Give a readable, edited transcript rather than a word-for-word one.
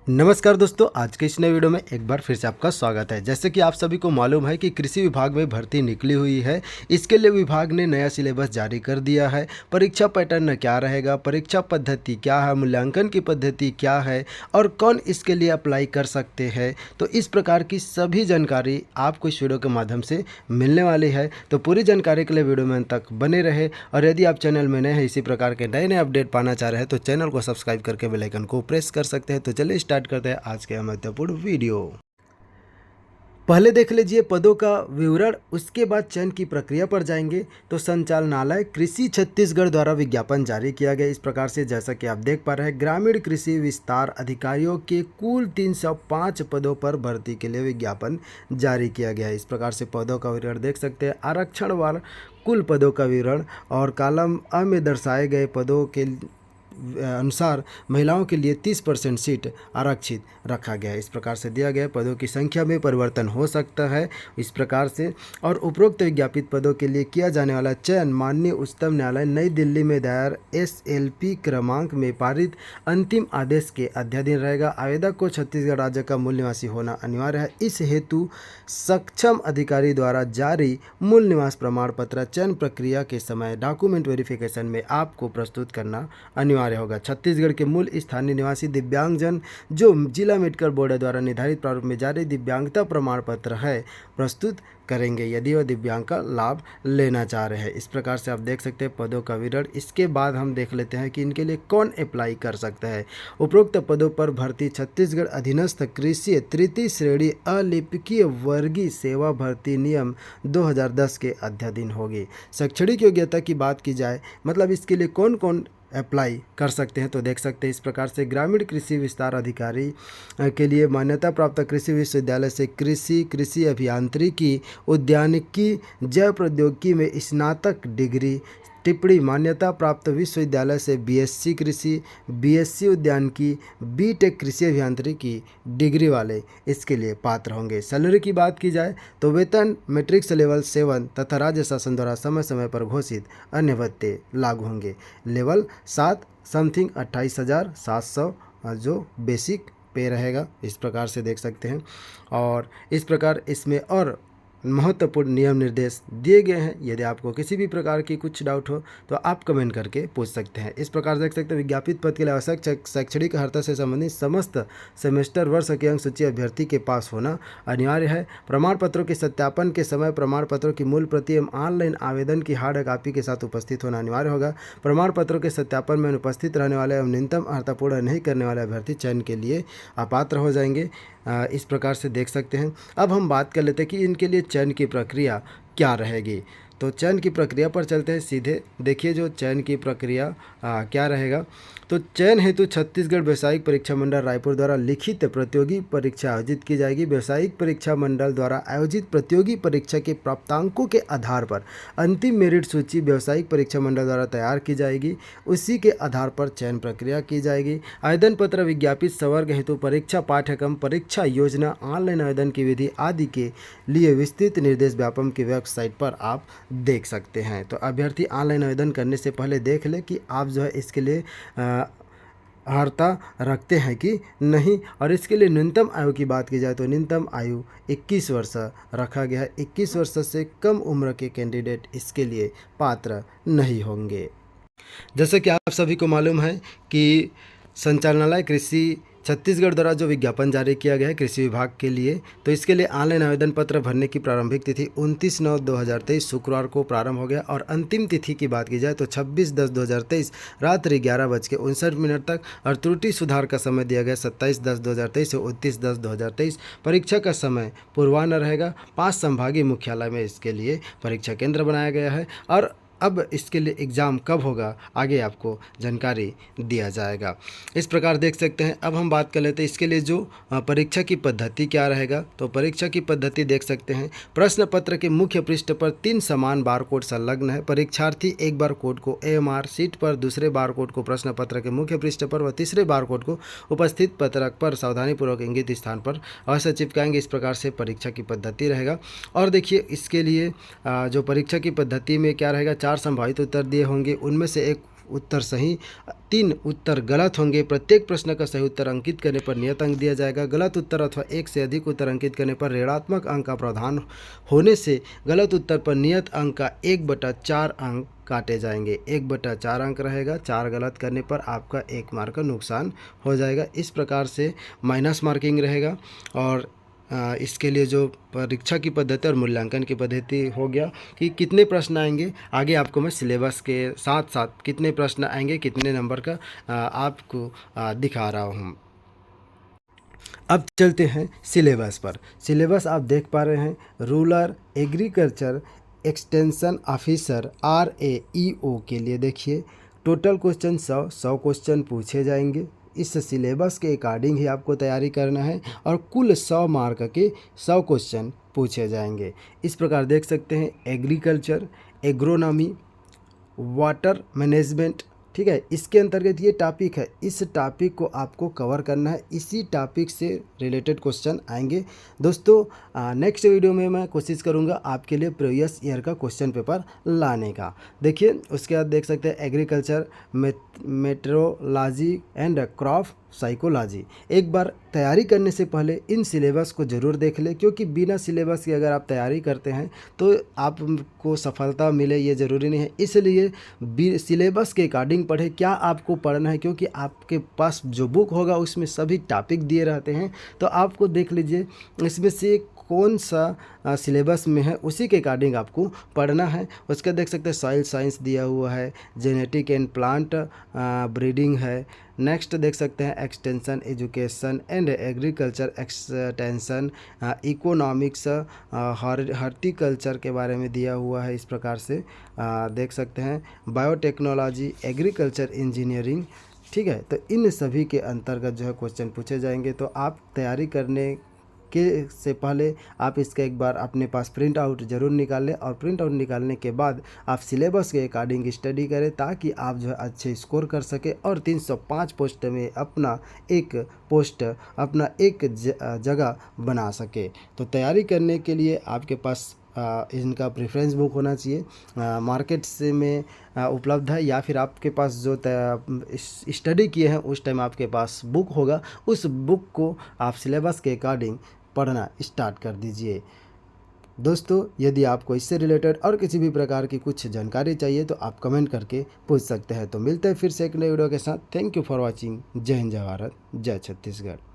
नमस्कार दोस्तों, आज के इस नए वीडियो में एक बार फिर से आपका स्वागत है। जैसे कि आप सभी को मालूम है कि कृषि विभाग में भर्ती निकली हुई है। इसके लिए विभाग ने नया सिलेबस जारी कर दिया है। परीक्षा पैटर्न क्या रहेगा, परीक्षा पद्धति क्या है, मूल्यांकन की पद्धति क्या है और कौन इसके लिए अप्लाई कर सकते हैं, तो इस प्रकार की सभी जानकारी आपको इस वीडियो के माध्यम से मिलने वाली है। तो पूरी जानकारी के लिए वीडियो में अंत तक बने रहे और यदि आप चैनल में नए हैं, इसी प्रकार के नए नए अपडेट पाना चाह रहे हैं तो चैनल को सब्सक्राइब करके बेल आइकन को प्रेस कर सकते हैं। तो चलिए स्टार्ट करते हैं आज के महत्वपूर्ण वीडियो। पहले देख लीजिए पदों का विवरण, उसके बाद चयन की प्रक्रिया पर जाएंगे। तो संचालनालय कृषि छत्तीसगढ़ द्वारा विज्ञापन जारी किया गया इस प्रकार से, जैसा कि आप देख पा रहे हैं, ग्रामीण कृषि विस्तार अधिकारियों के कुल 305 पदों पर भर्ती के लिए विज्ञापन जारी किया गया है। इस प्रकार से पदों का विवरण देख सकते हैं। आरक्षण वार कुल पदों का विवरण और कॉलम अ में दर्शाए गए पदों के अनुसार महिलाओं के लिए 30% सीट आरक्षित रखा गया है। इस प्रकार से दिया गया पदों की संख्या में परिवर्तन हो सकता है इस प्रकार से। और उपरोक्त विज्ञापित पदों के लिए किया जाने वाला चयन माननीय उच्चतम न्यायालय नई दिल्ली में दायर SLP क्रमांक में पारित अंतिम आदेश के अध्याधीन रहेगा। आवेदक को छत्तीसगढ़ राज्य का मूल निवासी होना अनिवार्य है। इस हेतु सक्षम अधिकारी द्वारा जारी मूल निवास प्रमाण पत्र चयन प्रक्रिया के समय डॉक्यूमेंट वेरिफिकेशन में आपको प्रस्तुत करना अनिवार्य होगा। छत्तीसगढ़ के मूल स्थानीय निवासी दिव्यांगजन जो जिला मेडिकल बोर्ड द्वारा निर्धारित प्रारूप में जारी दिव्यांगता प्रमाण पत्र है प्रस्तुत करेंगे यदि वह दिव्यांग का लाभ लेना चाह रहे हैं। इस प्रकार से आप देख सकते हैं पदों का विवरण। इसके बाद हम देख लेते हैं कि इनके लिए कौन अप्लाई कर सकता है। उपरोक्त पदों पर भर्ती छत्तीसगढ़ अधीनस्थ कृषि तृतीय श्रेणी अलिपिकीय वर्गीय सेवा भर्ती नियम 2010 के अध्याधीन होगी। शैक्षणिक योग्यता की बात की जाए, मतलब इसके लिए कौन कौन अप्लाई कर सकते हैं, तो देख सकते हैं इस प्रकार से। ग्रामीण कृषि विस्तार अधिकारी के लिए मान्यता प्राप्त कृषि विश्वविद्यालय से कृषि अभियांत्रिकी उद्यानिकी जैव प्रौद्योगिकी में स्नातक डिग्री टिप्पणी मान्यता प्राप्त विश्वविद्यालय से BSc कृषि, BSc उद्यानिकी, B.Tech कृषि अभियांत्रिकी डिग्री वाले इसके लिए पात्र होंगे। सैलरी की बात की जाए तो वेतन मैट्रिक्स लेवल 7 तथा राज्य शासन द्वारा समय समय पर घोषित अन्य भत्ते लागू होंगे। लेवल 7 समथिंग 28,700 जो बेसिक पे रहेगा, इस प्रकार से देख सकते हैं। और इस प्रकार इसमें और महत्वपूर्ण नियम निर्देश दिए गए हैं। यदि आपको किसी भी प्रकार की कुछ डाउट हो तो आप कमेंट करके पूछ सकते हैं। इस प्रकार देख सकते हैं विज्ञापित पद के लिए आवश्यक शैक्षणिक अर्हता से संबंधित समस्त सेमेस्टर वर्ष की अंक सूची अभ्यर्थी के पास होना अनिवार्य है। प्रमाण पत्रों के सत्यापन के समय प्रमाण पत्रों की मूल प्रति एवं ऑनलाइन आवेदन की हार्ड कॉपी के साथ उपस्थित होना अनिवार्य होगा। प्रमाण पत्रों के सत्यापन में अनुपस्थित रहने वाले एवं न्यूनतम अर्हता पूर्ण नहीं करने वाले अभ्यर्थी चयन के लिए अपात्र हो जाएंगे। इस प्रकार से देख सकते हैं। अब हम बात कर लेते हैं कि इनके लिए चयन की प्रक्रिया क्या रहेगी। तो चयन की प्रक्रिया पर चलते हैं सीधे। देखिए जो चयन की प्रक्रिया क्या रहेगा। तो चयन हेतु छत्तीसगढ़ व्यावसायिक परीक्षा मंडल रायपुर द्वारा लिखित प्रतियोगी परीक्षा आयोजित की जाएगी। व्यावसायिक परीक्षा मंडल द्वारा आयोजित प्रतियोगी परीक्षा के प्राप्तांकों के आधार पर अंतिम मेरिट सूची व्यावसायिक परीक्षा मंडल द्वारा तैयार की जाएगी। उसी के आधार पर चयन प्रक्रिया की जाएगी। आवेदन पत्र विज्ञापित संवर्ग हेतु परीक्षा पाठ्यक्रम परीक्षा योजना ऑनलाइन आवेदन की विधि आदि के लिए विस्तृत निर्देश व्यापम की वेबसाइट पर आप देख सकते हैं। तो अभ्यर्थी ऑनलाइन आवेदन करने से पहले देख ले कि आप जो है इसके लिए अर्हता रखते हैं कि नहीं। और इसके लिए न्यूनतम आयु की बात की जाए तो न्यूनतम आयु 21 वर्ष रखा गया है। 21 वर्ष से कम उम्र के कैंडिडेट इसके लिए पात्र नहीं होंगे। जैसे कि आप सभी को मालूम है कि संचालनालय कृषि छत्तीसगढ़ द्वारा जो विज्ञापन जारी किया गया है कृषि विभाग के लिए, तो इसके लिए ऑनलाइन आवेदन पत्र भरने की प्रारंभिक तिथि 29/9/2023 शुक्रवार को प्रारंभ हो गया। और अंतिम तिथि की बात की जाए तो 26/10/2023 रात्रि 11:59 तक। और त्रुटि सुधार का समय दिया गया 27/10/2023 से 29/10/2023। परीक्षा का समय पूर्वाह्न रहेगा। 5 संभागीय मुख्यालय में इसके लिए परीक्षा केंद्र बनाया गया है। और अब इसके लिए एग्ज़ाम कब होगा आगे आपको जानकारी दिया जाएगा। इस प्रकार देख सकते हैं। अब हम बात कर लेते हैं इसके लिए जो परीक्षा की पद्धति क्या रहेगा। तो परीक्षा की पद्धति देख सकते हैं। प्रश्न पत्र के मुख्य पृष्ठ पर 3 समान बारकोड संलग्न है। परीक्षार्थी एक बारकोड को AMR सीट पर, दूसरे बारकोड को प्रश्न पत्र के मुख्य पृष्ठ पर व तीसरे बारकोड को उपस्थित पत्रक पर सावधानीपूर्वक इंगित स्थान पर अवश्य चिपकाएंगे। इस प्रकार से परीक्षा की पद्धति रहेगा। और देखिए इसके लिए जो परीक्षा की पद्धति में क्या रहेगा, 4 संभावित उत्तर दिए होंगे। उनमें से एक उत्तर सही, 3 उत्तर गलत होंगे। प्रत्येक प्रश्न का सही उत्तर अंकित करने पर नियत अंक दिया जाएगा। गलत उत्तर अथवा एक से अधिक उत्तर अंकित करने पर ऋणात्मक अंक का प्रावधान होने से गलत उत्तर पर नियत अंक का 1/4 अंक काटे जाएंगे। 1/4 अंक रहेगा। 4 गलत करने पर आपका 1 मार्क का नुकसान हो जाएगा। इस प्रकार से माइनस मार्किंग रहेगा। और इसके लिए जो परीक्षा की पद्धति और मूल्यांकन की पद्धति हो गया कि कितने प्रश्न आएंगे, आगे आपको मैं सिलेबस के साथ साथ कितने प्रश्न आएंगे, कितने नंबर का आपको दिखा रहा हूँ। अब चलते हैं सिलेबस पर। सिलेबस आप देख पा रहे हैं, rural agriculture extension officer RAEO के लिए देखिए टोटल क्वेश्चन 100 क्वेश्चन पूछे जाएंगे। इस सिलेबस के अकॉर्डिंग ही आपको तैयारी करना है और कुल 100 मार्क के 100 क्वेश्चन पूछे जाएंगे। इस प्रकार देख सकते हैं, एग्रीकल्चर, एग्रोनॉमी, वाटर मैनेजमेंट, ठीक है, इसके अंतर्गत ये टॉपिक है। इस टॉपिक को आपको कवर करना है, इसी टॉपिक से रिलेटेड क्वेश्चन आएंगे। दोस्तों नेक्स्ट वीडियो में मैं कोशिश करूंगा आपके लिए प्रीवियस ईयर का क्वेश्चन पेपर लाने का। देखिए उसके बाद देख सकते हैं agriculture, metrology and crop psychology. एक बार तैयारी करने से पहले इन सिलेबस को ज़रूर देख लें, क्योंकि बिना सिलेबस के अगर आप तैयारी करते हैं तो आपको सफलता मिले ये ज़रूरी नहीं है। इसलिए सिलेबस के अकॉर्डिंग पढ़े, क्या आपको पढ़ना है, क्योंकि आपके पास जो बुक होगा उसमें सभी टॉपिक दिए रहते हैं। तो आपको देख लीजिए इसमें से कौन सा सिलेबस में है, उसी के अकॉर्डिंग आपको पढ़ना है। उसका देख सकते हैं सॉइल साइंस दिया हुआ है, जेनेटिक एंड प्लांट ब्रीडिंग है। नेक्स्ट देख सकते हैं extension education and agriculture extension, economics, horticulture के बारे में दिया हुआ है। इस प्रकार से देख सकते हैं बायोटेक्नोलॉजी, एग्रीकल्चर इंजीनियरिंग, ठीक है। तो इन सभी के अंतर्गत जो है क्वेश्चन पूछे जाएंगे। तो आप तैयारी करने के से पहले आप इसका एक बार अपने पास प्रिंट आउट ज़रूर निकाल लें, और प्रिंट आउट निकालने के बाद आप सिलेबस के अकॉर्डिंग स्टडी करें, ताकि आप जो है अच्छे स्कोर कर सके और 305 पोस्ट में अपना एक जगह बना सके। तो तैयारी करने के लिए आपके पास इनका प्रेफरेंस बुक होना चाहिए, मार्केट से में उपलब्ध है, या फिर आपके पास जो स्टडी किए हैं उस टाइम आपके पास बुक होगा, उस बुक को आप सिलेबस के अकॉर्डिंग पढ़ना स्टार्ट कर दीजिए। दोस्तों यदि आपको इससे रिलेटेड और किसी भी प्रकार की कुछ जानकारी चाहिए तो आप कमेंट करके पूछ सकते हैं। तो मिलते हैं फिर से एक नए वीडियो के साथ। Thank you for watching. जय हिंद, जय भारत, जय छत्तीसगढ़।